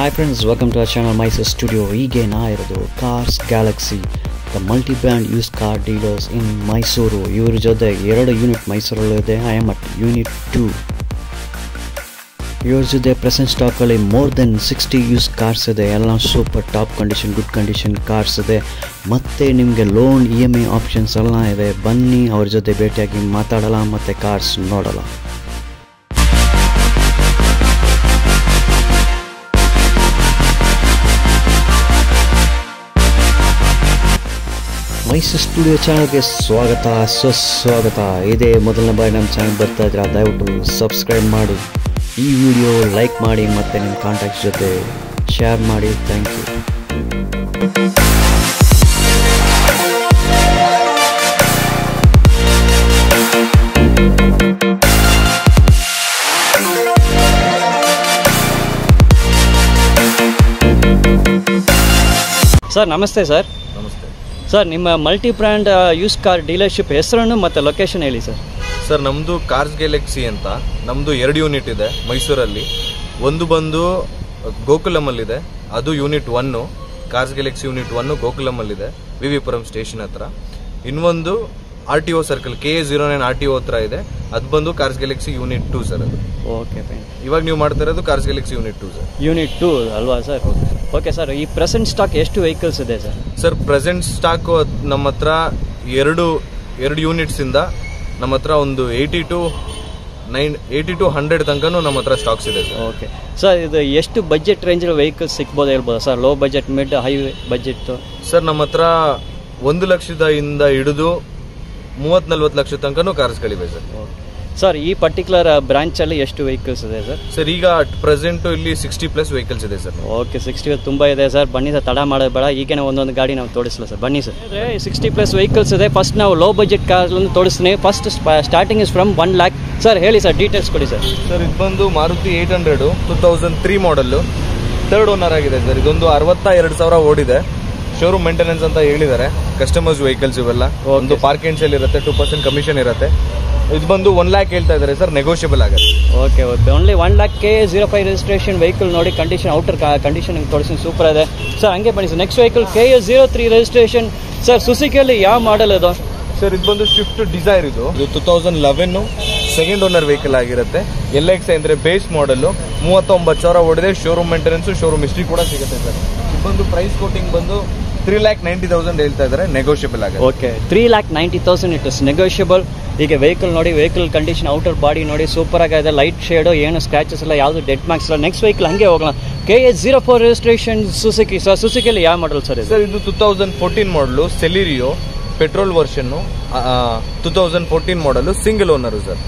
Hi friends, welcome to our channel Mysore Studio. Hige na irodu Cars Galaxy, the multi-brand used car dealers in Mysore. Ivar jothe 2 unit Mysore ಇದೆ. I am at unit 2. Ivar jothe present stock alli more than 60 used cars ಇದೆ. ಎಲ್ಲ super top condition, good condition cars ಇದೆ. ಮತ್ತೆ ನಿಮಗೆ loan EMI options ಎಲ್ಲ ಇದೆ. ಬನ್ನಿ ಅವರ ಜೊತೆ ಭೇಟಿಯಾಗಿ ಮಾತಾಡೋಣ ಮತ್ತೆ ಕಾರ್ಸ್ ನೋಡೋಣ. ಮೈಸೂರು ಸ್ಟುಡಿಯೋ ಚಾನಲ್ಗೆ ಸ್ವಾಗತ ಸುಸ್ವಾಗತ. ಇದೇ ಮೊದಲನೇ ಬಾರಿ ನಮ್ಮ ಚಾನಲ್ ಬರ್ತಾ ಇದ್ರೆ ದಯವಿಟ್ಟು ಸಬ್ಸ್ಕ್ರೈಬ್ ಮಾಡಿ, ಈ ವಿಡಿಯೋ ಲೈಕ್ ಮಾಡಿ ಮತ್ತು ನಿಮ್ಮ ಕಾಂಟ್ಯಾಕ್ಟ್ಸ್ ಜೊತೆ ಶೇರ್ ಮಾಡಿ. Thank you. ಸರ್ ನಮಸ್ತೆ. ಸರ್ ಸರ್ ನಿಮ್ಮ multi brand use car dealership ಹೆಸರನ್ನು ಮತ್ತು ಲೊಕೇಶನ್ ಹೇಳಿ ಸರ್. ಸರ್ ನಮ್ಮದು ಕಾರ್ಸ್ ಗ್ಯಾಲಕ್ಸಿ ಅಂತ, ನಮ್ಮದು 2 ಯೂನಿಟ್ ಇದೆ ಮೈಸೂರಲ್ಲಿ. ಒಂದು ಬಂದು ಗೋಕುಲಮಲ್ಲಿದೆ, ಅದು ಯೂನಿಟ್ 1. ಕಾರ್ಸ್ ಗ್ಯಾಲಕ್ಸಿ ಯೂನಿಟ್ 1 ಗೋಕುಲಮಲ್ಲಿದೆ, ವಿವಿಪುರಂ ಸ್ಟೇಷನ್ ಹತ್ರ. ಇನ್ನೊಂದು RTO ಸರ್ಕಲ್ KA09 RTO ಹತ್ರ ಇದೆ, ಅದು ಬಂದು ಕಾರ್ಸ್ ಗ್ಯಾಲಕ್ಸಿ ಯೂನಿಟ್ 2 ಸರ್. ಅದು ಓಕೆ ಫೈನ್. ಇವಾಗ ನೀವು ಮಾಡ್ತಾ ಇರೋದು cars galaxy unit 2 sir. Unit 2 ಅಲ್ವಾ ಸರ್? ಓಕೆ ಸರ್, ಈ ಪ್ರೆಸೆಂಟ್ ಸ್ಟಾಕ್ ಎಷ್ಟು ವೆಹಿಕಲ್ಸ್ ಇದೆ ಸರ್? ಸರ್ ಪ್ರೆಸೆಂಟ್ ಸ್ಟಾಕ್ ನಮ್ಮ ಹತ್ರ ಎರಡು ಯೂನಿಟ್ಸ್ ಇಂದ ನಮ್ಮ ಹತ್ರ ಒಂದು 80 to 100 ತನಕನೂ ನಮ್ಮ ಹತ್ರ ಸ್ಟಾಕ್ಸ್ ಇದೆ ಸರ್. ಓಕೆ ಸರ್, ಇದು ಎಷ್ಟು ಬಜೆಟ್ ರೇಂಜ್ ವೆಹಿಕಲ್ಸ್ ಸಿಗ್ಬೋದು ಹೇಳ್ಬೋದಾ sir? Low budget, mid, high budget? Sir ನಮ್ಮ ಹತ್ರ 1 ಲಕ್ಷದಿಂದ ಹಿಡಿದು 30-40 ಲಕ್ಷ ತನಕನೂ ಕಾರ್ಸ್ಗಳಿವೆ ಸರ್. ಸರ್ ಈ ಪರ್ಟಿಕ್ಯುಲರ್ ಬ್ರಾಂಚ್ ಅಲ್ಲಿ ಎಷ್ಟು ವೆಹಿಕಲ್ಸ್ ಇದೆ ಸರ್? ಸರ್ ಈಗ ಅಟ್ ಪ್ರೆಸೆಂಟ್ ಇಲ್ಲಿ 60+ ವೆಹಿಕಲ್ಸ್ ಇದೆ ಸರ್. ಓಕೆ, 60 ತುಂಬಾ ಇದೆ ಸರ್. ಬನ್ನಿ ಸರ್, ತಡ ಮಾಡೋದು ಬೇಡ, ಈಗೇನೆ ಒಂದೊಂದು ಗಾಡಿ ನಾವು ತೋರಿಸಲ್ಲ ಸರ್. ಬನ್ನಿ ಸರ್. 60+ ವೆಹಿಕಲ್ಸ್ ಇದೆ. ಫಸ್ಟ್ ನಾವು ಲೋ ಬಜೆಟ್ ಕಾರ್ ತೋರಿಸ್ತೀನಿ. First starting is from 1 lakh. Sir ಹೇಳಿ ಸರ್, ಡೀಟೇಲ್ಸ್ ಕೊಡಿ ಸರ್. ಸರ್ ಇದು ಬಂದು ಮಾರುತಿ 800 2003 ಮಾಡಲ್, 3rd ಓನರ್ ಆಗಿದೆ ಸರ್. ಇದೊಂದು 62,000 ಓಡಿದೆ. ಶೋರೂಮ್ ಮೇಂಟೆನೆನ್ಸ್ ಅಂತ ಹೇಳಿದ್ದಾರೆ. ಕಸ್ಟಮರ್ಸ್ ವೆಹಿಕಲ್ಸ್ ಇವೆಲ್ಲ. ಒಂದು ಪಾರ್ಕ್ ಅಂಡ್ ಸೇಲ್ ಇರುತ್ತೆ, 2% ಕಮಿಷನ್ ಇರುತ್ತೆ. ಇದು ಬಂದು 1 lakh ಹೇಳ್ತಾ ಇದ್ದಾರೆ ಸರ್, ನೆಗೋಷಿಯಬಲ್ ಆಗುತ್ತೆ. Okay okay, only 1 lakh. KA05 registration vehicle ನೋಡಿ, ಕಂಡೀಷನ್ ಔಟರ್ ಕಂಡೀಷನ್ ತೋರಿಸಿ, ಸೂಪರ್ ಇದೆ ಸರ್. ಹಂಗೆ ಬನ್ನಿ sir. Next vehicle KA03 registration sir. ಸುಜುಕಿಯಲ್ಲಿ ಯಾವ ಮಾಡೆಲ್ ಇದು ಸರ್? ಇದು ಬಂದು ಸ್ವಿಫ್ಟ್ ಡಿಸೈರ್. ಇದು 2011 ಸೆಕೆಂಡ್ ಓನರ್ ವೆಹಿಕಲ್ ಆಗಿರುತ್ತೆ. LXi ಅಂದ್ರೆ ಬೇಸ್ ಮಾಡಲ್, 39,000 ಓಡಿದೆ. ಶೋರೂಮ್ ಮೇಂಟೆನೆನ್ಸ್, ಶೋರೂಮ್ ಹಿಸ್ಟ್ರಿ ಕೂಡ ಸಿಗುತ್ತೆ ಸರ್. ಇದು ಬಂದು ಪ್ರೈಸ್ ಕೋಟಿಂಗ್ ಬಂದು 3,90,000 ಹೇಳ್ತಾ ಇದ್ದಾರೆ, ನೆಗೋಷಿಯಬಲ್ ಆಗುತ್ತೆ. Okay, 3,90,000 it is negotiable. ಈಗ ವೆಹಿಕಲ್ ನೋಡಿ, ವೆಹಿಕಲ್ ಕಂಡೀಷನ್, ಔಟರ್ ಬಾಡಿ ನೋಡಿ, ಸೂಪರ್ ಆಗಿದೆ. ಲೈಟ್ ಶೇಡು, ಏನು ಸ್ಕ್ರಾಚಸ್ ಇಲ್ಲ, ಯಾವುದು ಡೆಡ್ ಮಾರ್ಕ್ಸ್ ಇಲ್ಲ. ನೆಕ್ಸ್ಟ್ ವೆಹಿಕಲ್ ಹಂಗೆ ಹೋಗೋಣ. KA04 registration Suzuki sir. ಸುಜುಕಿಯಲ್ಲಿ ಯಾವ ಮಾಡಲ್ ಸರ್? ಸರ್ ಇದು 2014 ಮಾಡಲು, ಸೆಲಿರಿಯೋ ಪೆಟ್ರೋಲ್ ವರ್ಷನ್, 2014 ಮಾಡಲು, single owner sir.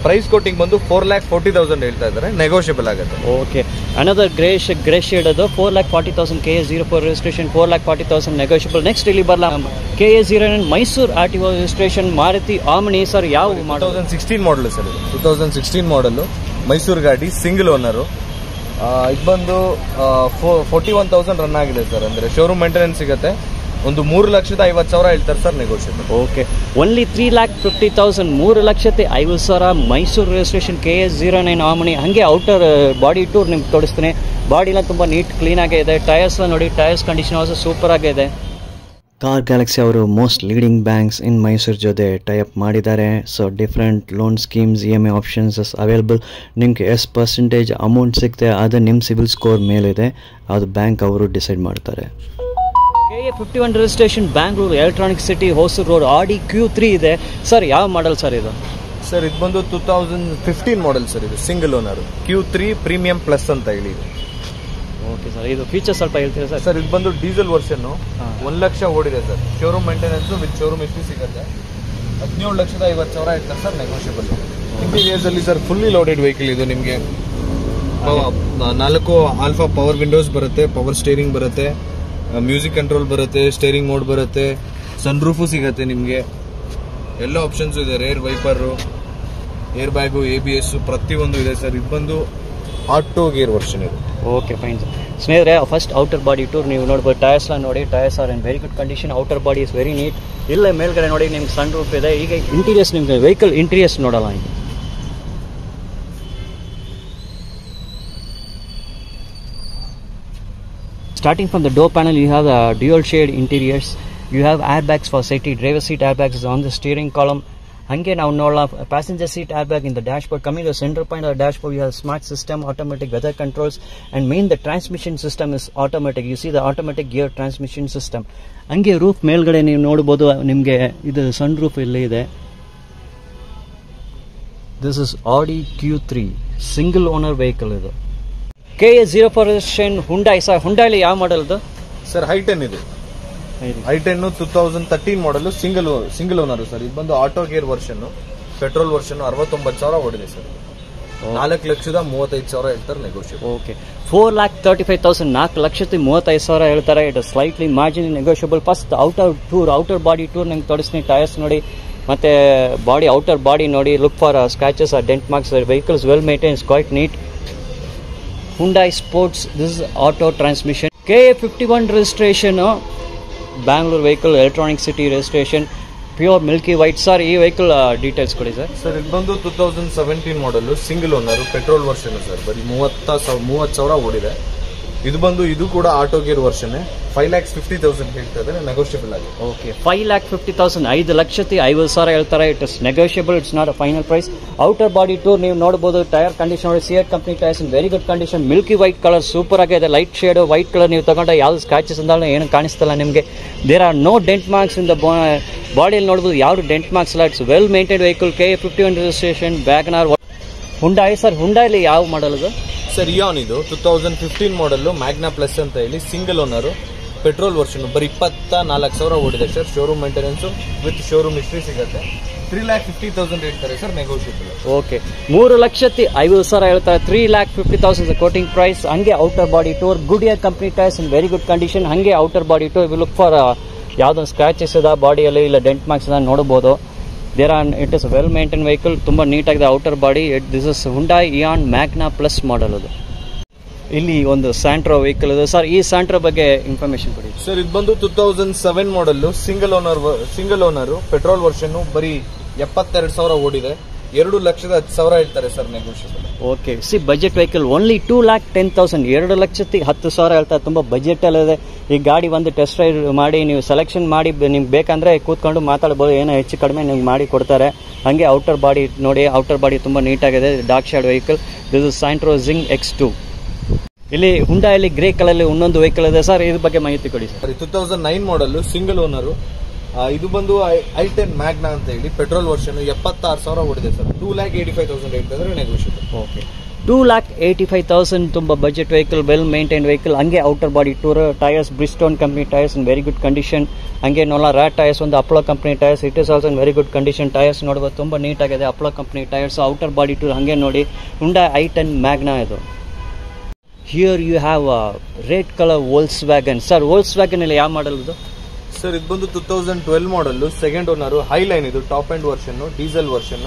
Price quoting ಬಂದು 4,40,000 ಹೇಳ್ತಾ ಇದ್ದಾರೆ, ನೆಗೋಷಿಯಬಲ್ ಆಗುತ್ತೆ. ಓಕೆ, ಅನದರ್ ಗ್ರೇ ಶೇಡ್ ಅದು 4,40,000. KA04 registration 4,40,000 negotiable. ನೆಕ್ಸ್ಟ್ ಇಲ್ಲಿ ಬರಲ್ಲ, KA09 Mysuru RTO registration Maruti Omni sir. ಯಾವ ಮಾಡಲ್? 2016 ಮಾಡಲು ಸರ್. ಇದು 2016 ಮಾಡಲು, ಮೈಸೂರು ಗಾಡಿ, ಸಿಂಗಲ್ ಓನರು. ಇದು ಬಂದು 41,000 ರನ್ ಆಗಿದೆ ಸರ್. ಅಂದ್ರೆ ಶೋರೂಮ್ ಮೇಂಟೆನೆನ್ಸ್ ಸಿಗುತ್ತೆ. ಒಂದು 3,50,000 ಹೇಳ್ತಾರೆ sir, negotiable. Okay, only 3,50,000, 3,50,000 Mysuru registration KA09 Omni. ಹಂಗೆ ಔಟರ್ ಬಾಡಿ ಟೂರ್ ನಿಮ್ಗೆ ತೋರಿಸ್ತೀನಿ. ಬಾಡಿ ಎಲ್ಲ ತುಂಬ ನೀಟ್ ಕ್ಲೀನ್ ಆಗೇ ಇದೆ. ಟೈರ್ಸ್ ನೋಡಿ, ಟೈರ್ಸ್ ಕಂಡೀಷನ್ ಆಲ್ಸೋ ಸೂಪರ್ ಆಗಿದೆ. ಕಾರ್ ಗ್ಯಾಲಕ್ಸಿ ಅವರು ಮೋಸ್ಟ್ ಲೀಡಿಂಗ್ ಬ್ಯಾಂಕ್ಸ್ ಇನ್ ಮೈಸೂರು ಜೊತೆ ಟೈಅಪ್ ಮಾಡಿದ್ದಾರೆ. So different loan schemes, EMI options available. ನಿಮಗೆ ಎಷ್ಟು ಪರ್ಸೆಂಟೇಜ್ ಅಮೌಂಟ್ ಸಿಗುತ್ತೆ ಅದು ನಿಮ್ಮ ಸಿಬಿಲ್ ಸ್ಕೋರ್ ಮೇಲಿದೆ, ಅದು ಬ್ಯಾಂಕ್ ಅವರು ಡಿಸೈಡ್ ಮಾಡ್ತಾರೆ. KA51 registration Bangalore, electronic city, Hosur road, Audi Q3 ಇದೆ ಸರ್. ಯಾವ ಮಾಡಲ್ ಸರ್ ಇದು? ಸರ್ ಇದು ಬಂದು 2015 ಮಾಡಲ್ ಸರ್. ಇದು single owner, Q3 premium plus ಅಂತ ಹೇಳಿ. ಓಕೆ ಸರ್, ಇದು ಫೀಚರ್ ಸ್ವಲ್ಪ ಹೇಳ್ತೀರಾ ಸರ್? ಸರ್ ಇದು ಬಂದು ಡೀಸೆಲ್ ವರ್ಷನ್, 1 ಲಕ್ಷ ಓಡಿದೆ ಸರ್. Showroom maintenance with showroom history ಸಿಗುತ್ತೆ. 17,50,000 ಹೇಳ್ತಾರೆ ಸರ್, ನೆಗೋಷಿಯಬಲ್. ಇಂಟೀರಿಯರ್ಸ್ ಅಲ್ಲಿ ಸರ್ ಫುಲ್ಲಿ ಲೋಡೆಡ್ ವೆಹಿಕಲ್ ಇದು. ನಿಮಗೆ 4 ಆಲ್ಫಾ ಪವರ್ ವಿಂಡೋಸ್ ಬರುತ್ತೆ, ಪವರ್ ಸ್ಟೇರಿಂಗ್ ಬರುತ್ತೆ, ಮ್ಯೂಸಿಕ್ ಕಂಟ್ರೋಲ್ ಬರುತ್ತೆ, ಸ್ಟೇರಿಂಗ್ ಮೋಡ್ ಬರುತ್ತೆ, ಸನ್ ರೂಫು ಸಿಗುತ್ತೆ ನಿಮಗೆ. ಎಲ್ಲ ಆಪ್ಷನ್ಸ್ ಇದೆ. Rare wiper, air bag, ABS ಪ್ರತಿಯೊಂದು ಇದೆ ಸರ್. ಇದು ಬಂದು ಆಟೋ ಗೇರ್ ವರ್ಷನ್ ಇದೆ. Okay fine sir. ಸ್ನೇಹಿತರೆ, ಫಸ್ಟ್ ಔಟರ್ ಬಾಡಿ ಟೂರ್ ನೀವು ನೋಡ್ಬೋದು. ಟೈರ್ಸ್ ನೋಡಿ, tyres are in very good condition. Outer body is very neat. ಇಲ್ಲೇ ಮೇಲ್ಗಡೆ ನೋಡಿ ನಿಮ್ಗೆ ಸನ್ ರೂಫ್ ಇದೆ. ಈಗ ಇಂಟೀರಿಯರ್ಸ್, ನಿಮ್ಗೆ ವೆಹಿಕಲ್ ಇಂಟೀರಿಯರ್ಸ್ ನೋಡಲ್ಲ. Starting from the door panel, you have dual shade interiors. You have airbags for safety. Driver seat airbags is on the steering column. Hange now nola passenger seat airbag in the dashboard. Coming to the center point of the dashboard, you have smart system, automatic weather controls, and main the transmission system is automatic. You see the automatic gear transmission system. Hange roof ಮೇಲ್ಗಡೆ ನೀವು ನೋಡಬಹುದು ನಿಮಗೆ ಇದು sun roof ಇಲ್ಲಿ ಇದೆ. This is Audi Q3 single owner vehicle ಇದು. KA04 registration Hyundai sir. Hyundai ಅಲ್ಲಿ ಯಾವ ಮಾಡೆಲ್ ಇದು? ಸರ್ i10 ಇದೆ. i10 2013 ಮಾಡಲ್ ಸಿಂಗಲ್ ಓನರ್ ಸರ್. ಇದು ಬಂದು auto gear version, petrol version, 69,000 ಓಡಿದೆ ಸರ್. 4,35,000 ಹೇಳ್ತಾರೆ, ನೆಗೋಷಿಯಬಲ್. ಓಕೆ, 4,35,000 4,35,000 ಹೇಳ್ತಾರೆ. It slightly margin negotiable. First outer body tour ನಿಮ್ಗೆ ತೋರಿಸ್ತೀನಿ. ಟೈರ್ಸ್ ನೋಡಿ ಮತ್ತೆ ಬಾಡಿ ಔಟರ್ ಬಾಡಿ ನೋಡಿ. Look for scratches or dent marks. Vehicles well maintains, quite neat. Hyundai Sports, this is auto transmission. KA51 registration, Bangalore vehicle, electronic city registration, pure milky white. Sir, ಈ vehicle details ಕೊಡಿ sir. Sir ಇದು ಬಂದು 2017 model, single owner, petrol version sir. ಬರೀ 30,000 ಓಡಿದೆ. ಇದು ಕೂಡ auto gear version. 5,50,000 ಹೇಳ್ತಾ ಇದ್ದಾರೆ, ನೆಗೋಷಿಯಬಲ್ ಆಗಿದೆ. ಓಕೆ, 5,50,000 5,50,000 ಹೇಳ್ತಾರೆ. It is negotiable, it's not a final price. Outer body tour ನೀವು ನೋಡಬಹುದು. ಟೈರ್ ಕಂಡೀಷನ್ ನೋಡಿ, CEAT company tyres in very good condition. Milky white colour super ಆಗಿದೆ. ಲೈಟ್ ಶೇಡ್ ವೈಟ್ ಕಲರ್ ನೀವು ತಗೊಂಡ್ರೆ ಯಾವ್ದು ಸ್ಕ್ರಾಚಸ್ ಅಂದಾலும் ಏನು ಕಾಣಿಸ್ತಲ್ಲ ನಿಮಗೆ. There are no dent marks in the ಬಾಡಿಯಲ್ಲಿ ನೋಡಬಹುದು. ಯಾವ್ದು ಡೆಂಟ್ ಮಾರ್ಕ್ಸ್ ಇಲ್ಲ. It's well maintained vehicle. KA51 registration, Wagon R. Hyundai sir, ಹುಂಡಾಯಲ್ಲಿ ಯಾವ ಮಾಡಲ್ ಇದು? ಸರ್ ಇಯಾನ್ ಇದು 2015 ಮಾಡಲ್, ಮ್ಯಾಗ್ನಾ ಪ್ಲಸ್ ಅಂತ ಹೇಳಿ, ಸಿಂಗಲ್ ಓನರ್, ಪೆಟ್ರೋಲ್ ವರ್ಷನ್. ಬರೀ 24,000 ಓಡಿದೆ ಸರ್. Showroom maintenance with showroom history ಸಿಗುತ್ತೆ. 3,50,000 ಹೇಳ್ತಾರೆ ಸರ್, ನೆಗೋಷಿಯಬಲ್. ಓಕೆ, 3,50,000 ಹೇಳ್ತಾರೆ. 3,50,000 ಕೋಟಿಂಗ್ ಪ್ರೈಸ್. ಹಂಗೆ outer body tour, Goodyear company tyres in very good condition. ಹಂಗೆ outer body tour. We look for ಯಾವ್ದೊಂದು scratches ಇದೆ ಬಾಡಿಯಲ್ಲಿ, ಇಲ್ಲ ಡೆಂಟ್ ಮಾರ್ಕ್ಸ್ ಇದೆ ನೋಡಬಹುದು. It is well maintain vehicle. ತುಂಬಾ ನೀಟಾಗಿದೆ outer body. This is Hyundai Eon Magna plus model ಅದು. ಇಲ್ಲಿ ಒಂದು ಸ್ಯಾಂಟ್ರೋ ವೆಹಿಕಲ್ ಇದೆ ಸರ್. ಈ ಸ್ಯಾಂಟ್ರೋ ಬಗ್ಗೆ ಇನ್ಫಾರ್ಮೇಶನ್ ಕೊಡಿ ಸರ್. ಇದು ಬಂದು 2007 ಮಾಡಲ್, ಸಿಂಗಲ್ ಓನರ್, ಪೆಟ್ರೋಲ್ ವರ್ಷನ್. ಬರೀ 72,000 ಓಡಿದೆ. 2,10,000 ಹೇಳ್ತಾರೆ sir, negotiable. Okay, C budget vehicle only 2,10,000 2,10,000 ಹೇಳ್ತಾರೆ. ತುಂಬಾ ಬಜೆಟ್ ಅಲ್ಲಿ ಇದೆ. ಈ ಗಾಡಿ ಒಂದು ಟೆಸ್ಟ್ ರೈಡ್ ಮಾಡಿ ನೀವು ಸೆಲೆಕ್ಷನ್ ಮಾಡಿ ನಿಮ್ಗೆ ಬೇಕಂದ್ರೆ ಕೂತ್ಕೊಂಡು ಮಾತಾಡಬಹುದು. ಏನೋ ಹೆಚ್ಚು ಕಡಿಮೆ ನಿಮ್ಗೆ ಮಾಡಿ ಕೊಡ್ತಾರೆ. ಹಂಗೆ ಔಟರ್ ಬಾಡಿ ನೋಡಿ, ಔಟರ್ ಬಾಡಿ ತುಂಬಾ ನೀಟಾಗಿದೆ. Dark shade vehicle. This is Santro Xing X2. ಇಲ್ಲಿ ಹುಂಡಾಯಲ್ಲಿ ಗ್ರೇ ಕಲರ್ ಅಲ್ಲಿ ಇನ್ನೊಂದು ವೆಹಿಕಲ್ ಇದೆ ಸರ್. ಇದ್ರ ಬಗ್ಗೆ ಮಾಹಿತಿ ಕೊಡಿ ಸರ್. 2009 ಮಾಡಲ್, ಸಿಂಗಲ್ ಓನರ್. ಇದು ಬಂದು i10 ಮ್ಯಾಗ್ನಾ ಅಂತ ಹೇಳಿ, ಪೆಟ್ರೋಲ್ ವರ್ಷನ್. 76,000 ಓಡಿದೆ ಸರ್. 2,85,000 ಹೇಳ್ತಿದ್ರೆ, ನೆಗೋಷಿಯಬಲ್. ಓಕೆ, 2,85,000 ತುಂಬಾ budget vehicle, well maintain vehicle. ಹಂಗೆ outer body tour. Tyres Bridgestone company tyres in very good condition. ಹಂಗೆ ನೋಡಲ್ಲ ರ್ಯಾಟ್ ಟೈರ್ಸ್, ಒಂದು Apollo company tyres. It is also in very good condition. Tyres ನೋಡಬಹುದು, ತುಂಬಾ neat ಆಗಿದೆ. Apollo company tyres. Outer body tour. ಹಂಗೆ ನೋಡಿ, Hyundai i10 Magna ಇದು. Here you have red colour Volkswagen. Sir, Volkswagen ಅಲ್ಲಿ ಯಾವ ಮಾಡಲ್ ಇದು? ಸರ್ ಇದು ಬಂದು 2012 ಮಾಡಲ್, ಸೆಕೆಂಡ್ ಓನರ್, ಹೈಲೈನ್. ಇದು top end version, diesel version.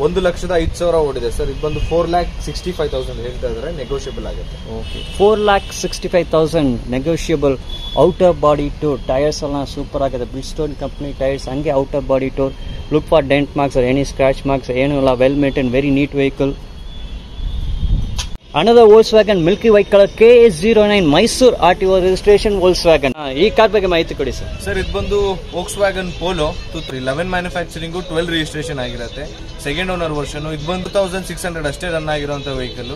1,05,000 ಓಡಿದೆ ಸರ್. ಇದು ಬಂದು 4,65,000 ಹೇಳ್ತಾ ಇದ್ದಾರೆ, ನೆಗೋಷಿಯಬಲ್ ಆಗುತ್ತೆ. Okay, 4,65,000 negotiable. Outer body tour. Tyres ಎಲ್ಲ ಸೂಪರ್ ಆಗಿದೆ. Bridgestone company tyres. ಹಂಗೆ outer body tour. Look for dent marks are any scratch marks ಏನು ಇಲ್ಲ. Well maintain, very neat vehicle. Another Volkswagen milky white color, KA09 Mysore RTO registration Volkswagen. ಈ car ಬಗ್ಗೆ ಮಾಹಿತಿ ಕೊಡಿ sir. Sir ಇದು ಬಂದು Volkswagen Polo 2011 manufacturing, 12 registration ಆಗಿರುತ್ತೆ. Second owner version. ಇದು ಬಂದು 2,600 ಅಷ್ಟೇ ರನ್ ಆಗಿರುವಂತ ವೆಹಿಕಲ್.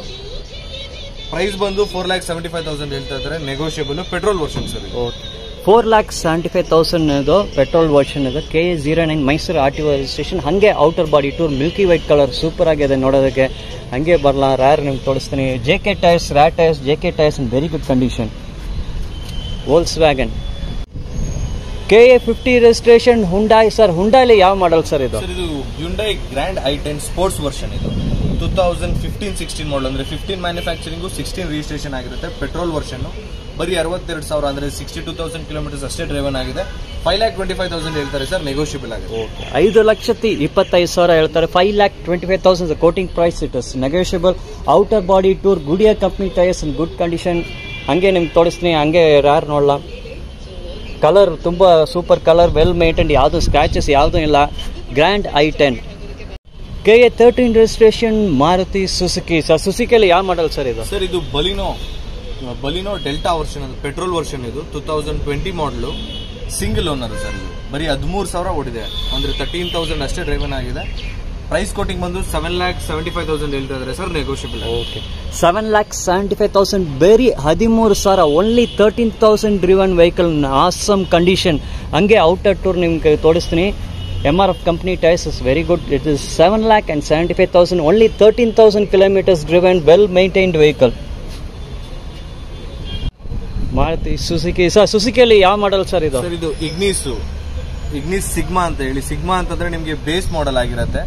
ಪ್ರೈಸ್ ಬಂದು 4,75,000 ಹೇಳ್ತಾ ಇದ್ದಾರೆ, negotiable. Petrol version sir. Okay, 4,75,000 ಇದು ಪೆಟ್ರೋಲ್ ವರ್ಷನ್ ಇದೆ. KA09 Mysuru RTO registration. ಹಂಗೆ outer body tour, milky white colour super ಆಗಿದೆ ನೋಡೋದಕ್ಕೆ. ಹಂಗೆ ಬರಲ್ಲ, ರ್ಯಾರ್ ನಿಮ್ಗೆ ತೋರಿಸ್ತೀನಿ. JK tyres, rear tyres, JK tyres in very good condition. Volkswagen KA50 registration Hyundai. Sir, Hyundai ಯಾವ ಮಾಡಲ್ ಸರ್ ಇದು? ಇದು Hyundai Grand i10 sports version. ಇದು 2015-16 ಮಾಡಲ್, ಅಂದ್ರೆ 15 ಮ್ಯಾನುಫ್ಯಾಕ್ಚರಿಂಗ್, 16 ರಿಜಿಸ್ಟ್ರೇಷನ್ ಆಗಿರುತ್ತೆ. Petrol version. ಬರೀ 62,000 ಅಂದ್ರೆ 62,000 ಕಿಲೋಮೀಟರ್ಸ್ ಅಷ್ಟೇ ಡ್ರೈವನ್ ಆಗಿದೆ. 5,25,000 ಹೇಳ್ತಾರೆ ಸರ್, ನೆಗೋಷಿಯಬಲ್ ಆಗಿದೆ. 5,25,000 ಹೇಳ್ತಾರೆ. 5,25,000 quoting price. It is negotiable. Outer body tour, Goodyear company tyres in good condition. ಹಂಗೆ ನಿಮ್ಗೆ ತೋರಿಸ್ತೀನಿ. ಹಂಗೆ ರ್ಯಾರ್ ನೋಡಲ್ಲ. ಕಲರ್ ತುಂಬಾ ಸೂಪರ್ ಕಲರ್, ವೆಲ್ ಮೇಂಟೈನ್, ಯಾವುದು ಸ್ಕ್ರಾಚಸ್ ಯಾವುದು ಇಲ್ಲ. Grand i10 KA13 registration Maruti Suzuki. Sir, ಸುಜುಕಿಯಲ್ಲಿ ಯಾವ ಮಾಡಲ್ ಸರ್ ಇದು? ಸರ್ ಇದು Baleno Baleno Delta version, petrol version ಇದು 2020 ಮಾಡಲು, ಸಿಂಗಲ್ ಓನರ್ ಸರ್. ಇದು ಬರೀ 13,000 ಓಡಿದೆ, ಅಂದ್ರೆ 13,000 ಅಷ್ಟೇ ಡ್ರೈವನ್ ಆಗಿದೆ. ಪ್ರೈಸ್ ಕೋಟಿಂಗ್ ಬಂದು 7,75,000 ಹೇಳ್ತಾ ಇದ್ದಾರೆ ಸರ್, ನೆಗೋಷಿಯಬಲ್. ಓಕೆ, 7,75,000 ಬೇರೆ 13,000, only 13,000 driven vehicle, awesome condition. ಹಂಗೆ ಔಟರ್ ಟೂರ್ ನಿಮ್ಗೆ ತೋರಿಸ್ತೀನಿ. MRF company tyres is very good. It is 7,75,000, only 13,000 kilometres driven, well maintained vehicle. Maruti Suzuki. Sir, ಸುಜುಕಿಯಲ್ಲಿ ಯಾವ ಮಾಡಲ್ ಸರ್ ಇದು? ಸರ್, ಇದು ಇಗ್ನಿಸ್ ಸಿಗ್ಮಾ ಅಂತ ಹೇಳಿ. ಸಿಗ್ಮಾ ಅಂತಂದ್ರೆ ನಿಮಗೆ ಬೇಸ್ ಮಾಡಲ್ ಆಗಿರುತ್ತೆ.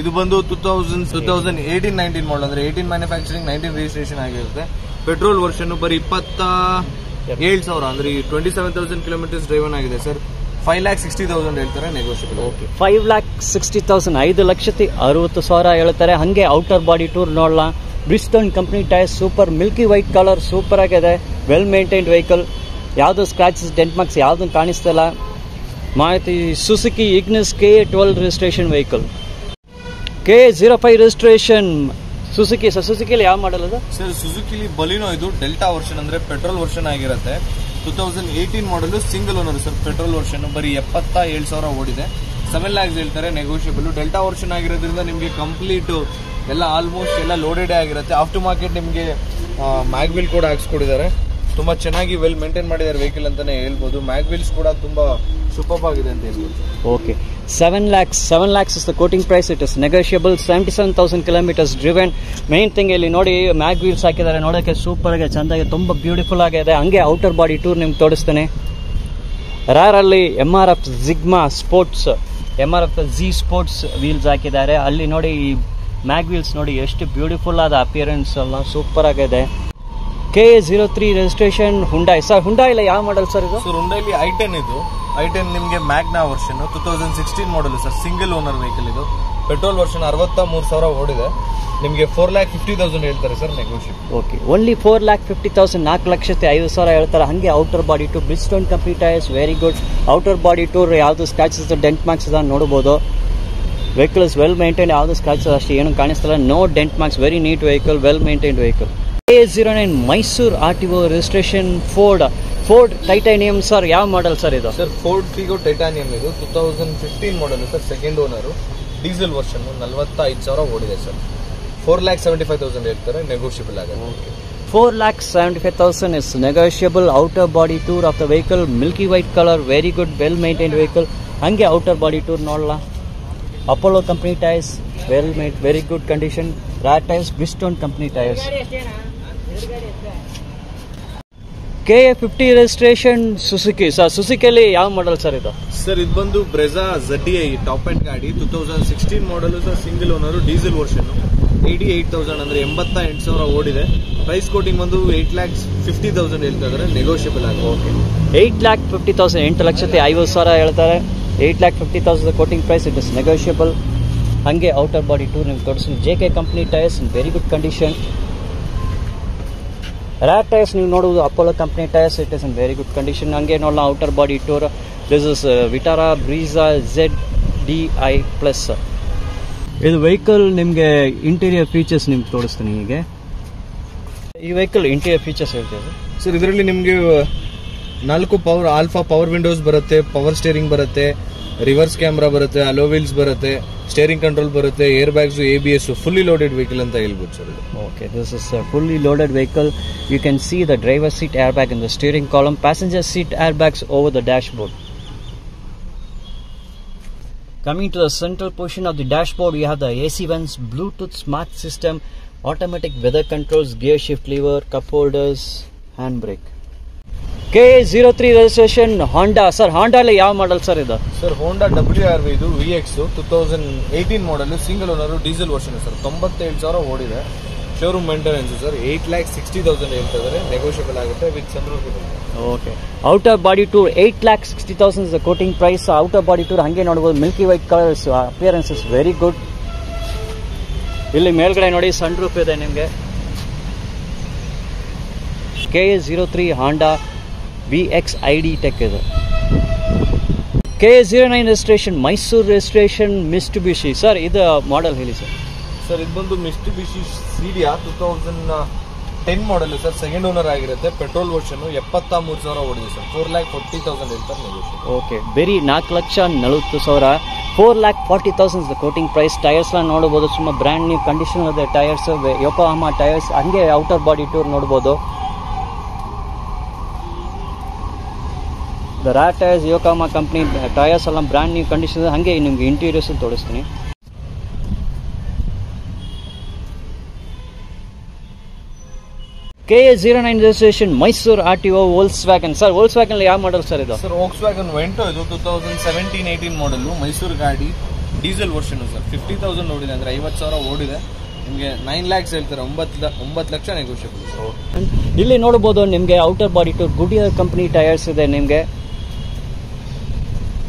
ಇದು ಬಂದು 2018-19 ಮಾಡಲ್, ಅಂದ್ರೆ 18 ಮ್ಯಾನುಫ್ಯಾಕ್ಚರಿಂಗ್, 19 ರಿಜಿಸ್ಟ್ರೇಷನ್ ಆಗಿರುತ್ತೆ. ಪೆಟ್ರೋಲ್ ವರ್ಷನ್ ಬರೀ 27,000, ಅಂದ್ರೆ 27,000 ಕಿಲೋಮೀಟರ್ಸ್ ಡ್ರೈವನ್ ಆಗಿದೆ ಸರ್. 5,60,000 ಹೇಳ್ತಾರೆ, ನೆಗೋಷಿಯಬಲ್. ಓಕೆ, 5,60,000, 5,60,000 ಹೇಳ್ತಾರೆ. ಹಂಗೆ ಔಟರ್ ಬಾಡಿ ಟೂರ್ ನೋಡಲ್ಲ. Bridgestone company tyre, super milky white colour, super ಆಗಿದೆ, ವೆಲ್ ಮೇಂಟೈನ್ಡ್ ವೆಹಿಕಲ್. ಯಾವುದು ಸ್ಕ್ರಾಚಸ್, ಡೆಂಟ್ ಮಾರ್ಕ್ಸ್ ಯಾವ್ದು ಕಾಣಿಸ್ತಿಲ್ಲ. Maruti Suzuki Ignis K12 registration vehicle, K05 registration Suzuki. Sir, ಸುಜುಕಿಯಲ್ಲಿ ಯಾವ ಮಾಡಲ್ ಅದು? ಸರ್, ಸುಜುಕಿಲಿ ಬಲಿನೋ, ಇದು ಡೆಲ್ಟಾ ವರ್ಷನ್, ಅಂದ್ರೆ ಪೆಟ್ರೋಲ್ ವರ್ಷನ್ ಆಗಿರುತ್ತೆ. 2018 model, single owner sir. Petrol version ಬರೀ 77,000 ಓಡಿದೆ. 7 lakhs ಹೇಳ್ತಾರೆ, ನೆಗೋಷಿಯಬಲ್. ಡೆಲ್ಟಾ ವರ್ಷನ್ ಆಗಿರೋದ್ರಿಂದ ನಿಮಗೆ ಕಂಪ್ಲೀಟ್ ಎಲ್ಲ ಆಲ್ಮೋಸ್ಟ್ ಎಲ್ಲ ಲೋಡೆಡ್ ಆಗಿರುತ್ತೆ. ಆಫ್ಟರ್ ಮಾರ್ಕೆಟ್ ನಿಮಗೆ ಮ್ಯಾಗ್ವಿಲ್ ಕೂಡ ಹಾಕ್ಸ್ಕೊಟ್ಟಿದ್ದಾರೆ. ತುಂಬಾ ಚೆನ್ನಾಗಿ ವೆಲ್ ಮೇಂಟೈನ್ ಮಾಡಿದ್ದಾರೆ ವೆಹಿಕಲ್ ಅಂತಾನೆ ಹೇಳ್ಬೋದು. ಮ್ಯಾಗ್ವಿಲ್ಸ್ ಕೂಡ ತುಂಬಾ ಸೂಪರ್ ಆಗಿದೆ ಅಂತ ಹೇಳ್ಬೋದು. Okay, 7 lakhs is the quoting price. It is negotiable. 77,000 kilometres driven. Main thing ಇಲ್ಲಿ ನೋಡಿ, ಮ್ಯಾಗ್ ವೀಲ್ಸ್ ಹಾಕಿದ್ದಾರೆ, ನೋಡೋಕೆ ಸೂಪರ್ ಆಗಿ ಚೆಂದಾಗಿ ತುಂಬ ಬ್ಯೂಟಿಫುಲ್ ಆಗಿದೆ. ಹಂಗೆ ಔಟರ್ ಬಾಡಿ ಟೂರ್ ನಿಮ್ಗೆ ತೋರಿಸ್ತೇನೆ. ರಾರಲ್ಲಿ MRF ಜಿಗ್ಮಾ sports, MRF Z sports wheels ಹಾಕಿದ್ದಾರೆ. ಅಲ್ಲಿ ನೋಡಿ, ಈ ಮ್ಯಾಗ್ ವೀಲ್ಸ್ ನೋಡಿ ಎಷ್ಟು ಬ್ಯೂಟಿಫುಲ್ ಆದ ಅಪಿಯರೆನ್ಸ್ ಎಲ್ಲ ಸೂಪರ್ ಆಗಿದೆ. K03 registration Hyundai. ಸರ್, ಹುಂಡಾಯಿಲ್ಲ ಯಾವ ಮಾಡಲ್ ಸರ್ ಇದು? ಸರ್, ಹುಂಡಾಯಿಲಿ i10 ಇದು. i10 ನಿಮಗೆ Magna version, 2016 model sir. Single owner vehicle ಇದು. ಪೆಟ್ರೋಲ್ ವರ್ಷನ್ 63,000 ಓಡಿದೆ. ನಿಮಗೆ 4,50,000 ಹೇಳ್ತಾರೆ ಸರ್, ನೆಗೋಷಿಯಬಲ್. ಓಕೆ, ಓನ್ಲಿ 4,50,000, 4,05,000 ಹೇಳ್ತಾರೆ. ಹಂಗೆ outer body tour, Bridgestone company tyres, very good. Outer body tour, ಯಾವುದು ಸ್ಕ್ರಾಚಸ್, ಡೆಂಟ್ ಮಾರ್ಕ್ಸ್ ಇದೆ ನೋಡಬಹುದು. ವೆಹಿಕಲ್ ಇಸ್ ವೆಲ್ ಮೇಂಟೈನ್, ಯಾವುದು ಸ್ಕ್ರಾಚಸ್ ಅಷ್ಟು ಏನು ಕಾಣಿಸ್ತಿಲ್ಲ. No dent marks, very neat vehicle, well maintained vehicle. K09 Mysuru RTO registration Ford Titanium. Sir, ಯಾವ ಮಾಡಲ್ sir ಇದು? Sir, Ford Figo Titanium ಇದು. 2015 model sir. Second owner, diesel version, 45,000 ಓಡಿದೆ sir. 4,75,000 ಹೇಳ್ತಾರೆ, negotiable ಆಗುತ್ತೆ. 4,75,000 is negotiable. Outer body tour of the vehicle, milky white color, very good, well maintained vehicle. ಹಂಗೆ outer body tour ನೋಡಲ್ಲ. Apollo company tyres, well made, very good condition. Rear tyres, Bridgestone company tyres. K50 registration Suzuki. Sir, ಸುಜುಕಿಯಲ್ಲಿ ಯಾವ ಮಾಡಲ್ sir ಇದು? Sir, ಇದು ಬಂದು Brezza ZDI top end ಗಾಡಿ. 2016 model sir. Single owner, diesel version. 88,000 ಅಂದ್ರೆ 88,000 ಓಡಿದೆ. ಪ್ರೈಸ್ ಕೋಟಿಂಗ್ ಬಂದು 8,50,000 ಹೇಳ್ತಾ ಇದ್ದಾರೆ, ನೆಗೋಷಿಯಬಲ್ ಆಗಿದೆ. ಓಕೆ, 8,50,000, 8,50,000 ಹೇಳ್ತಾರೆ. 8,50,000 quoting price. It is negotiable. ಹಂಗೆ ಔಟರ್ ಬಾಡಿ ಟೂರ್ ನಿಮ್ಗೆ ತೋರಿಸ್ತೀನಿ. JK company tyres in very good condition. Rear tyres ನೀವು ನೋಡುವುದು Apollo company tyres. It is in very good condition. ಹಂಗೆ ನೋಡೋಣ outer body tour. This is Vitara Brezza ZDI plus. ಇದು vehicle ನಿಮಗೆ interior features ನಿಮ್ಗೆ ತೋರಿಸ್ತೀನಿ. ಹೀಗೆ ಈ ವೆಹಿಕಲ್ ಇಂಟೀರಿಯರ್ ಫೀಚರ್ಸ್ ಹೇಳ್ತೇವೆ ಸರ್. ಇದರಲ್ಲಿ ನಿಮಗೆ 4 ಆಲ್ಫಾ ಪವರ್ ವಿಂಡೋಸ್ ಬರುತ್ತೆ, ಪವರ್ ಸ್ಟೇರಿಂಗ್ ಬರುತ್ತೆ, ರಿವರ್ಸ್ ಕ್ಯಾಮ್ರಾ ಬರುತ್ತೆ, ಅಲೋ ವೀಲ್ಸ್ ಬರುತ್ತೆ, ಸ್ಟೇರಿಂಗ್ ಕಂಟ್ರೋಲ್ ಬರುತ್ತೆ, air bags, ABS, fully loaded vehicle ಅಂತ ಹೇಳ್ಬೋದು ಸರ್ ಇದು. Okay, this is fully loaded vehicle. You can see the driver seat air bag in the steering column, passenger seat air bags over the dashboard. Coming to the central portion of the dashboard, you have the AC vents, Bluetooth smart system, automatic weather controls, gear shift lever, cup holders, handbrake. K03 registration Honda. Sir, Honda ಅಲ್ಲಿ ಯಾವ ಮಾಡಲ್ sir ಇದು? Sir, Honda WRV ಇದು VX 2018 model, single owner, diesel version sir. 97,000 ಓಡಿದೆ. Showroom maintenance sir. 8,60,000 ಹೇಳ್ತಾ ಇದ್ದಾರೆ, negotiable ಆಗುತ್ತೆ with sunroof ಇದೆ. Okay, outer body tour 8,60,000 is the quoting price. Outer body tour ಹಂಗೆ ನೋಡಬಹುದು. Milky white colours, appearance is very good. ಇಲ್ಲಿ ಮೇಲ್ಗಡೆ ನೋಡಿ ಸನ್ರೂಫ್ ಇದೆ ನಿಮಗೆ. K03 Honda VX ID tech ಇದೆ. K09 registration Mysuru registration Mitsubishi. Sir, ಇದು ಮಾಡಲ್ ಹೇಳಿ ಸರ್. ಸರ್, ಇದು ಬಂದು Mitsubishi Cedia 10 model sir, second owner ಆಗಿರುತ್ತೆ, ಪೆಟ್ರೋಲ್ ವರ್ಷನ್, 73,000 ಓಡಿದೆ ಸರ್. 4,40,000 ಹೇಳ್ತಾರೆ ನೆಗೋಷಿಯಬಲ್. ಓಕೆ, ಬರೀ 4,40,000, 4,40,000 ಕೋಟಿಂಗ್ ಪ್ರೈಸ್. ಟೈರ್ಸ್ ನೋಡಬಹುದು, ಸುಮ್ಮ ಬ್ರ್ಯಾಂಡ್ ನ್ಯೂ ಕಂಡೀಷನ್ ಇದೆ ಟೈರ್ಸ್, ಯೋಕೋಹಾಮಾ ಟೈರ್ಸ್. ಹಂಗೆ ಔಟರ್ ಬಾಡಿ ಟೂರ್ ನೋಡಬಹುದು, ರಾ ಟೈರ್ಸ್, ಯೋಕೋಹಾಮಾ ಕಂಪ್ನಿ ಟೈರ್ಸ್ ಎಲ್ಲ ಬ್ರ್ಯಾಂಡ್ ನ್ಯೂ ಕಂಡೀಷನ್. ಹಂಗೆ ನಿಮ್ಗೆ ಇಂಟೀರಿಯರ್ಸ್ ತೋರಿಸ್ತೀನಿ. KA09 registration, Mysuru RTO, Volks wagon. Sir, Volkswagen ಯಾವ ಮಾಡಲ್ ಸರ್ ಇದು? ಸರ್, ವೋಕ್ಸ್ ವ್ಯಾಗನ್ ವೆಂಟೋ ಇದು 2017-18 ಮಾಡಲು, ಮೈಸೂರು ಗಾಡಿ, ಡೀಸೆಲ್ ವರ್ಷನ್ ಸರ್. 50,000 ಓಡಿದೆ, ಅಂದ್ರೆ 50,000 ಓಡಿದೆ. ನಿಮಗೆ 9 lakhs ಹೇಳ್ತಾರೆ, 9 ಲಕ್ಷ ನೆಗೋಷಿಯಬಲ್. ಇಲ್ಲಿ ನೋಡಬಹುದು ನಿಮ್ಗೆ outer body tour, ಗುಡಿಯರ್ company tyres ಇದೆ ನಿಮ್ಗೆ.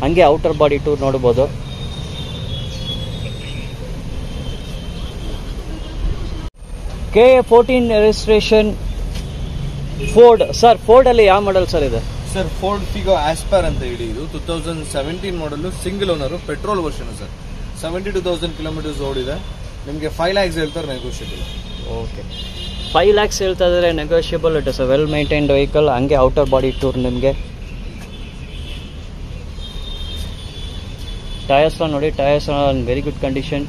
ಹಂಗೆ ಔಟರ್ ಬಾಡಿ ಟೂರ್ ನೋಡಬಹುದು. KA14 registration, Ford. Sir, Ford ಅಲ್ಲಿ ಯಾವ ಮಾಡಲ್ ಸರ್ ಇದೆ? ಸರ್, ಫೋರ್ಡ್ ಫಿಗೋ ಆಸ್ಪರ್ ಅಂತ ಹೇಳಿ ಇದು 2017 model, single owner, petrol version sir. 72,000 kilometres ಓಡಿದೆ. ನಿಮಗೆ 5 lakhs ಹೇಳ್ತಾರೆ, ನೆಗೋಷಿಯಬಲ್. ಓಕೆ, 5 lakhs ಹೇಳ್ತಾ ಇದ್ದಾರೆ, negotiable. It is a well maintained vehicle. ಹಂಗೆ ಔಟರ್ ಬಾಡಿ ಟೂರ್ ನಿಮಗೆ. ಟೈರ್ಸ್ ನೋಡಿ, tyres very good condition.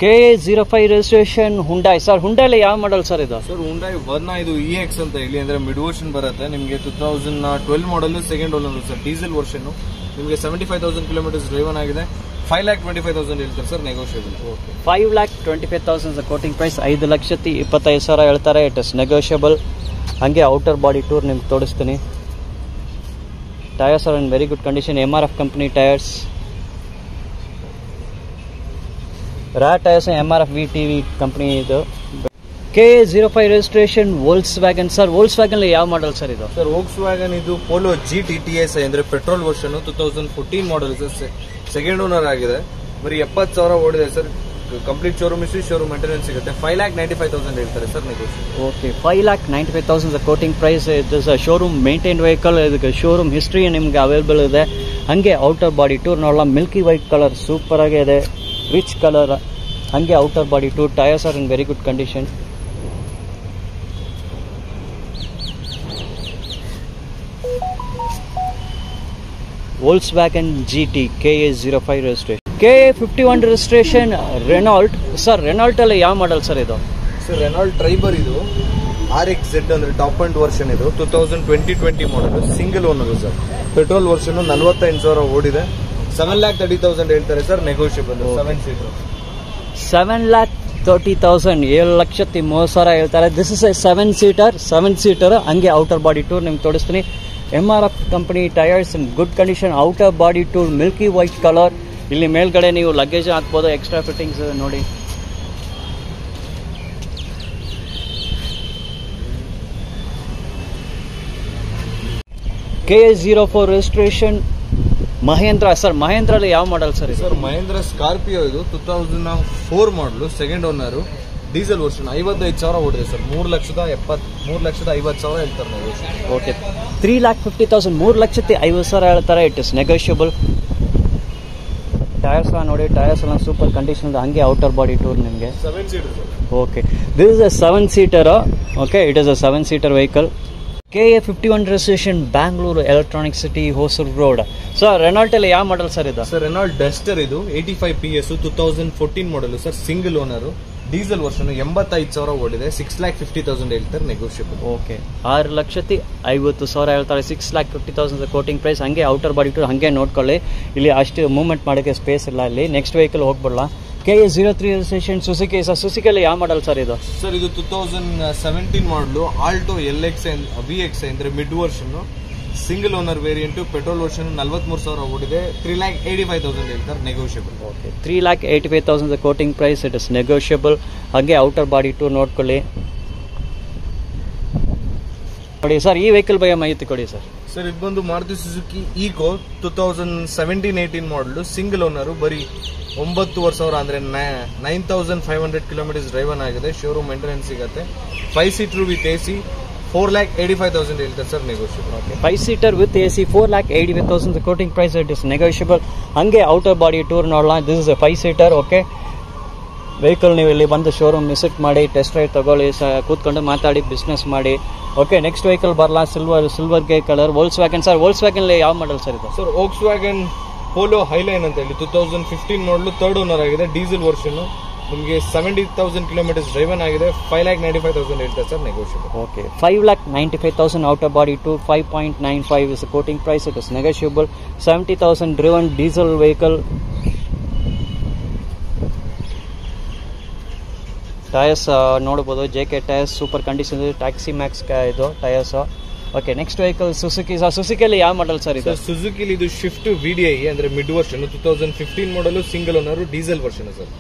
KA05 registration, Hyundai. Sir, ಹುಂಡಾಯಲ್ಲಿ ಯಾವ ಮಾಡಲ್ ಸರ್ ಇದು? ಸರ್, ಹುಂಡಾಯ್ ವರ್ನ ಇದು EX ಅಂತ ಹೇಳಿ, ಅಂದ್ರೆ ಮಿಡ್ ವರ್ಷನ್ ಬರುತ್ತೆ. ನಿಮಗೆ 2012 model, second owner sir, diesel version. ನಿಮಗೆ 75,000 ಕಿಲೋಮೀಟರ್ಸ್ ಡ್ರೈವನ್ ಆಗಿದೆ. 5,25,000 ಹೇಳ್ತಾರೆ ಸರ್, ನೆಗೋಷಿಯಬಲ್. 5,25,000 quoting price. 5,25,000 ಹೇಳ್ತಾರೆ, ಇಟ್ ಇಸ್ ನೆಗೋಷಿಯಬಲ್. ಹಂಗೆ ಔಟರ್ ಬಾಡಿ ಟೂರ್ ನಿಮ್ಗೆ ತೋರಿಸ್ತೀನಿ. Tyres are in very good condition, MRF company tyres. ರಾ ಟೈರ್ಸ್, MRF VTV ಕಂಪನಿ ಇದು. KA05 registration, Volkswagen. Sir, Volkswagen ಯಾವ ಮಾಡಲ್ sir ಇದು? Sir, Volkswagen ಇದು Polo GT ಅಂದ್ರೆ petrol version, 2014 model sir, second owner ಆಗಿದೆ. ಬರೀ 70,000 ಓಡಿದೆ sir. Complete showroom history, showroom maintenance ಸಿಗುತ್ತೆ. 5,95,000 ಹೇಳ್ತಾರೆ sir, negotiable. Okay, 5,95,000 coating price. ಇದು ಶೋರೂಮ್ ಮೇಂಟೈನ್ ವೆಹಿಕಲ್. ಇದಕ್ಕೆ ಶೋರೂಮ್ ಹಿಸ್ಟ್ರಿ ನಿಮ್ಗೆ ಅವೈಲೇಬಲ್ ಇದೆ. ಹಂಗೆ ಔಟರ್ ಬಾಡಿ ಟೂರ್ ನೋಡಲ್ಲ, ಮಿಲ್ಕಿ ವೈಟ್ ಕಲರ್ ಸೂಪರ್ ಆಗಿದೆ, ರಿಚ್ ಕಲರ್. ಹಂಗೆ outer body tour. Tyres are in very good condition. Volkswagen GT, KA05 registration. KA51 registration, Renault. Sir, Renault ಅಲ್ಲಿ ಯಾವ ಮಾಡಲ್ sir ಇದು? Sir, Renault Triber ಇದು, RXZ ಅಂದ್ರೆ top end version ಇದು, 2020 model, single owner sir. Petrol version, 48,000 ಓಡಿದೆ. 7,30,000 ಹೇಳ್ತಾರೆ sir, negotiable. 7 seater. 7,30,000, 7,30,000 ಹೇಳ್ತಾರೆ. This is A 7 seater. ಹಂಗೆ ಔಟರ್ ಬಾಡಿ ಟೂರ್ ನಿಮ್ಗೆ ತೋರಿಸ್ತೀನಿ. MRF company tyres in good condition. Outer body tour, milky white colour. ಇಲ್ಲಿ ಮೇಲ್ಗಡೆ ನೀವು ಲಗೇಜ್ ಹಾಕ್ಬೋದು, ಎಕ್ಸ್ಟ್ರಾ ಫಿಟ್ಟಿಂಗ್ಸ್ ನೋಡಿ. KA04 registration, Mahendra. ಸರ್, ಮಹೇಂದ್ರಲ್ಲಿ ಯಾವ ಮಾಡಲ್ ಸರ್? ಸರ್, ಮಹೇಂದ್ರ ಸ್ಕಾರ್ಪಿಯೋ ಇದು 2004 ಮಾಡಲು, ಸೆಕೆಂಡ್ ಓನರ್, ಡೀಸೆಲ್ ವರ್ಷನ್. 55,000 ಓಡಿದೆ ಸರ್. 3,50,000 ಹೇಳ್ತಾರೆ ನೆಗೋಷಿಯಬಲ್. ಓಕೆ, 3,50,000, 3,50,000 ಹೇಳ್ತಾರೆ, ಇಟ್ ಇಸ್ ನೆಗೋಷಿಯಬಲ್. ಟೈರ್ಸ್ ನೋಡಿ, ಟೈರ್ಸ್ ಎಲ್ಲ ಸೂಪರ್ ಕಂಡೀಷನ್. ಹಂಗೆ ಔಟರ್ ಬಾಡಿ ಟೂರ್ ನಿಮಗೆ. 7 seater. Okay, this is A 7 seater. Okay, it is a 7 seater vehicle. KA51 registration, Bangalore electronic city, Hosur road. Sir, Renault ಅಲ್ಲಿ ಯಾವ ಮಾಡಲ್ sir ಇದು? Sir, Renault Duster ಇದು 85 PS, 2014 model sir, single owner, diesel version. 85,000 ಓಡಿದೆ. 6,50,000 ಹೇಳ್ತಾರೆ, negotiable. Okay, 6,50,000 ಹೇಳ್ತಾರೆ. 6,50,000 coating price. ಹಂಗೆ outer body tour. ಹಂಗೆ ನೋಡ್ಕೊಳ್ಳಿ, ಇಲ್ಲಿ ಅಷ್ಟು ಮೂವ್ಮೆಂಟ್ ಮಾಡೋಕ್ಕೆ ಸ್ಪೇಸ್ ಇಲ್ಲ. ಇಲ್ಲಿ ನೆಕ್ಸ್ಟ್ ವೆಹಿಕಲ್ ಹೋಗ್ಬಿಡಲ್ಲ. KA03 registration, Suzuki. ಸರ್, ಸುಸುಕಿಯಲ್ಲಿ ಯಾವ ಮಾಡಲ್ ಸರ್ ಇದು? ಸರ್, ಇದು 2017 ಮಾಡಲು, ಆಲ್ಟೋ VX ಅಂದ್ರೆ mid version, single owner variant, petrol version. 43,000 ಓಡಿದೆ. 3,85,000 ಹೇಳ್ತಾರೆ, negotiable. Okay, 3,85,000 quoting price. It is negotiable. ಹಾಗೆ ಔಟರ್ ಬಾಡಿ ಟೂರ್ ನೋಡ್ಕೊಳ್ಳಿ. ನೋಡಿ ಸರ್, ಈ ವೆಹಿಕಲ್ ಬಗ್ಗೆ ಮಾಹಿತಿ ಕೊಡಿ ಸರ್. ಸರ್, ಇದು ಬಂದು ಮಾರುತಿ ಸುಜುಕಿ ಈಕೋ 2017-18 ಮಾಡಲು, ಸಿಂಗಲ್ ಓನರ್, ಬರೀ 9,000 ಅಂದ್ರೆ 9,500 ಕಿಲೋಮೀಟರ್ಸ್ ಡ್ರೈವನ್ ಆಗಿದೆ. ಶೋರೂಮ್ ಮೇಂಟೆನೆನ್ಸ್ ಸಿಗುತ್ತೆ. 5 ಸೀಟರ್ ವಿತ್ AC, 4,85,000 ಹೇಳ್ತಾರೆ sir, negotiable. Okay, 5 seater with AC, 4,85,000 quoting price. It is negotiable. ಹಂಗೆ ಔಟರ್ ಬಾಡಿ ಟೂರ್ ನೋಡೋಣ. This is a 5 seater. Okay, vehicle ನೀವು ಇಲ್ಲಿ ಬಂದು ಶೋರೂಮ್ ವಿಸಿಟ್ ಮಾಡಿ ಟೆಸ್ಟ್ ರೈಡ್ ತಗೊಳ್ಳಿ, ಕೂತ್ಕೊಂಡು ಮಾತಾಡಿ ಬಿಸ್ನೆಸ್ ಮಾಡಿ. ಓಕೆ, ನೆಕ್ಸ್ಟ್ ವೆಹಿಕಲ್ ಬರಲ್ಲ, silver grey colour Volkswagen. Sir Volkswagen ಯಾವ ಮಾಡಲ್ ಸರ್ ಇದು? ಸರ್ ವೋಲ್ಕ್ಸ್ವ್ಯಾಗನ್ ಪೋಲೋ ಹೈಲೈನ್ ಅಂತ ಹೇಳಿ 2015 ಮಾಡಲು 3rd ಓನರ್ ಆಗಿದೆ, ಡೀಸೆಲ್ ವರ್ಷನ್. ನಿಮಗೆ 70,000 ಕಿಲೋಮೀಟರ್ಸ್ ಡ್ರೈವನ್ ಆಗಿದೆ. 5,95,000 ಹೇಳ್ತಾರೆ sir, negotiable. Okay, 5,95,000 outer body tour 5.95 is the quoting price. It is negotiable. 70,000 driven diesel vehicle. Tyres ನೋಡ್ಬೋದು, JK ಟೈರ್ಸ್ ಸೂಪರ್ ಕಂಡೀಷನ್ ಇದೆ. ಟ್ಯಾಕ್ಸಿ ಮ್ಯಾಕ್ಸ್ ಇದು tyres. Okay, next vehicle Suzuki. ಸುಜುಕಿಯಲ್ಲಿ ಯಾವ ಮಾಡಲ್ sir ಇದು? ಸುಜುಕಿಲಿ ಇದು ಶಿಫ್ಟ್ VDI ಅಂದ್ರೆ mid version, 2015 model single owner diesel version sir.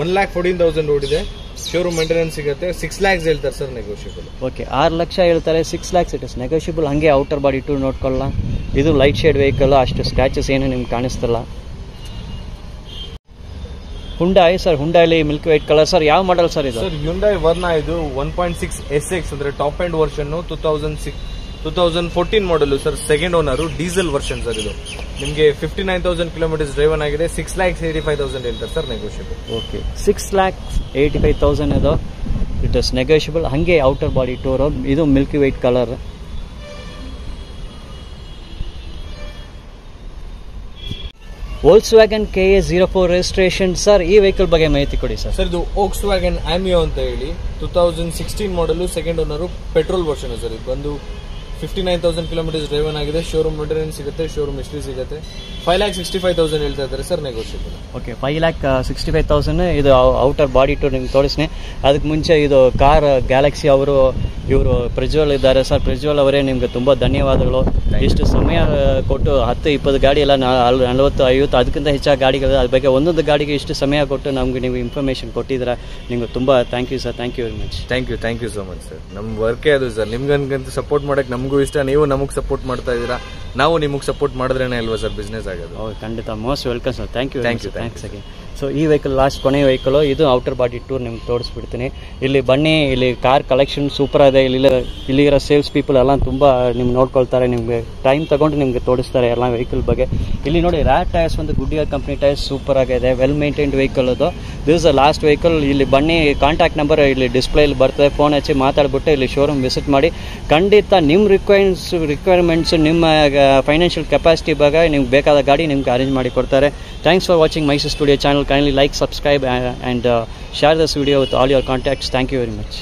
1,14,000 ಓಡಿದೆ. ಶೋರೂಮ್ ಮೇಂಟೆನೆನ್ಸ್ ಸಿಗುತ್ತೆ. 6 lakhs ಹೇಳ್ತಾರೆ ಸರ್, ನೆಗೋಷಿಯಬಲ್. ಓಕೆ, 6 ಲಕ್ಷ ಹೇಳ್ತಾರೆ, 6 lakhs ಇಟ್ ಇಸ್ ನೆಗೋಷಿಯಬಲ್. ಹಾಗೆ ಔಟರ್ ಬಾಡಿ ಟು ನೋಡ್ಕೊಳ್ಳ. ಇದು ಲೈಟ್ ಶೇಡ್ ವೆಹಿಕಲ್, ಅಷ್ಟು ಸ್ಕ್ರಾಚಸ್ ಏನು ನಿಮ್ಗೆ ಕಾಣಿಸ್ತಿಲ್ಲ. ಹುಂಡಾಯ್ ಸರ್, ಹುಂಡಾಯಲ್ಲಿ ಮಿಲ್ಕ್ ವೈಟ್ ಕಲರ್. ಸರ್ ಯಾವ ಮಾಡಲ್ ಸರ್ ಇದು? ಸರ್ ಹ್ಯುಂಡೈ ವರ್ನಾ, ಇದು 1.6 SX ಅಂದ್ರೆ top end version, 2014 model sir. Second owner diesel version sir. ಇದು ನಿಮಗೆ 59,000 ಕಿಲೋಮೀಟರ್ಸ್ ಡ್ರೈವನ್ ಆಗಿದೆ. 6,85,000 ಹೇಳ್ತಾರೆ ಸರ್, ನೆಗೋಷಿಯಬಲ್. ಓಕೆ, 6,85,000 ಇದು, ಇಟ್ ಇಸ್ ನೆಗೋಷಿಯಬಲ್. ಹಾಗೆ ಔಟರ್ ಬಾಡಿ ಟೂರ್, ಇದು milky white colour. Volkswagen KA04 registration. Sir ಈ ವೆಹಿಕಲ್ ಬಗ್ಗೆ ಮಾಹಿತಿ ಕೊಡಿ ಸರ್. ಸರ್ ಇದು ವೋಲ್ಕ್ಸ್ವ್ಯಾಗನ್ ಆಮಿಯೋ ಅಂತ ಹೇಳಿ 2016 ಮಾಡಲು, second owner, petrol version sir. ಇದು ಬಂದು 59,000 ಕಿಲೋಮೀಟರ್ಸ್ ಡ್ರೈವನ್ ಆಗಿದೆ. ಶೋರೂಮ್ ಮೇಂಟೆನೆನ್ಸ್ ಸಿಗುತ್ತೆ, ಶೋರೂಮ್ ಹಿಸ್ಟ್ರಿ ಸಿಗುತ್ತೆ. 5,65,000 ಹೇಳ್ತಾ ಇದ್ದಾರೆ ಸರ್, ನೆಗೋಷಿಯಬಲ್. ಓಕೆ, 5,65,000 ಇದು ಔಟರ್ ಬಾಡಿ ಟೂರ್ ನಿಮ್ಗೆ ತೋರಿಸ್ತೀನಿ. ಅದಕ್ಕೆ ಮುಂಚೆ ಇದು ಕಾರ್ ಗ್ಯಾಲಕ್ಸಿ ಅವರು, ಇವರು ಪ್ರಜ್ವಲ್ ಇದ್ದಾರೆ ಸರ್. ಪ್ರಜ್ವಲ್ ಅವರೇ ನಿಮ್ಗೆ ತುಂಬ ಧನ್ಯವಾದಗಳು. ಇಷ್ಟು ಸಮಯ ಕೊಟ್ಟು 10-20 ಗಾಡಿ ಎಲ್ಲ 40-50 ಅದಕ್ಕಿಂತ ಹೆಚ್ಚಾಗಿ ಗಾಡಿಗಳು, ಅದ್ರ ಬಗ್ಗೆ ಒಂದೊಂದು ಗಾಡಿಗೆ ಇಷ್ಟು ಸಮಯ ಕೊಟ್ಟು ನಮ್ಗೆ ನೀವು ಇನ್ಫಾರ್ಮೇಷನ್ ಕೊಟ್ಟಿದ್ದೀರಾ. ನಿಮ್ಗೆ ತುಂಬ thank you sir. Thank you very much. Thank you so much sir. ನಮ್ಮ ವರ್ಕೇ ಅದು ಸರ್. ನಿಮ್ಗಂತೂ ಸಪೋರ್ಟ್ ಮಾಡಕ್ಕೆ ನಮಗೂ ಇಷ್ಟ. ನೀವು ನಮಗೆ ಸಪೋರ್ಟ್ ಮಾಡ್ತಾ ಇದ್ದೀರಾ, ನಾವು ನಿಮಗೆ ಸಪೋರ್ಟ್ ಮಾಡಿದ್ರೇನೆ ಅಲ್ವಾ ಸರ್ ಬಿಸ್ನೆಸ್ ಆಗೋದು. ಖಂಡಿತ, most welcome sir. Thank you thanks again. So ಈ ವೆಹಿಕಲ್ ಲಾಸ್ಟ್ ಕೊನೆ ವೆಹಿಕಲು, ಇದು ಔಟರ್ ಬಾಡಿ ಟೂರ್ ನಿಮ್ಗೆ ತೋರಿಸ್ಬಿಡ್ತೀನಿ. ಇಲ್ಲಿ ಬನ್ನಿ, ಇಲ್ಲಿ ಕಾರ್ ಕಲೆಕ್ಷನ್ ಸೂಪರ್ ಇದೆ. ಇಲ್ಲಿರೋ ಸೇಲ್ಸ್ ಪೀಪಲ್ ಎಲ್ಲ ತುಂಬ ನಿಮ್ಗೆ ನೋಡ್ಕೊಳ್ತಾರೆ, ನಿಮಗೆ ಟೈಮ್ ತಗೊಂಡು ನಿಮ್ಗೆ ತೋರಿಸ್ತಾರೆ ಎಲ್ಲ ವೆಹಿಕಲ್ ಬಗ್ಗೆ. ಇಲ್ಲಿ ನೋಡಿ, ರ್ಯಾಟ್ ಟೈರ್ಸ್ ಒಂದು ಗುಡ್ಡಿಯರ್ ಕಂಪ್ನಿ ಟೈರ್ಸ್ ಸೂಪರ್ ಆಗಿದೆ, ವೆಲ್ ಮೇಂಟೈನ್ಡ್ ವೆಹಿಕಲ್ ಅದು. This is the last vehicle. ಇಲ್ಲಿ ಬನ್ನಿ, ಕಾಂಟ್ಯಾಕ್ಟ್ ನಂಬರ್ ಇಲ್ಲಿ ಡಿಸ್ಪ್ಲೇಲಿ ಬರ್ತದೆ, ಫೋನ್ ಹಚ್ಚಿ ಮಾತಾಡ್ಬಿಟ್ಟು ಇಲ್ಲಿ ಶೋರೂಮ್ ವಿಸಿಟ್ ಮಾಡಿ. ಖಂಡಿತ ನಿಮ್ಮ ರಿಕ್ವೈರ್ಮೆಂಟ್ಸ್, ನಿಮ್ಮ ಫೈನಾನ್ಷಿಯಲ್ ಕೆಪಾಸಿಟಿ ಬಗ್ಗೆ ನಿಮ್ಗೆ ಬೇಕಾದ ಗಾಡಿ ನಿಮ್ಗೆ ಅರೇಂಜ್ ಮಾಡಿ ಕೊಡ್ತಾರೆ. Thanks for watching Mysuru studio channel. Kindly like, subscribe and share this video with all your contacts. Thank you very much.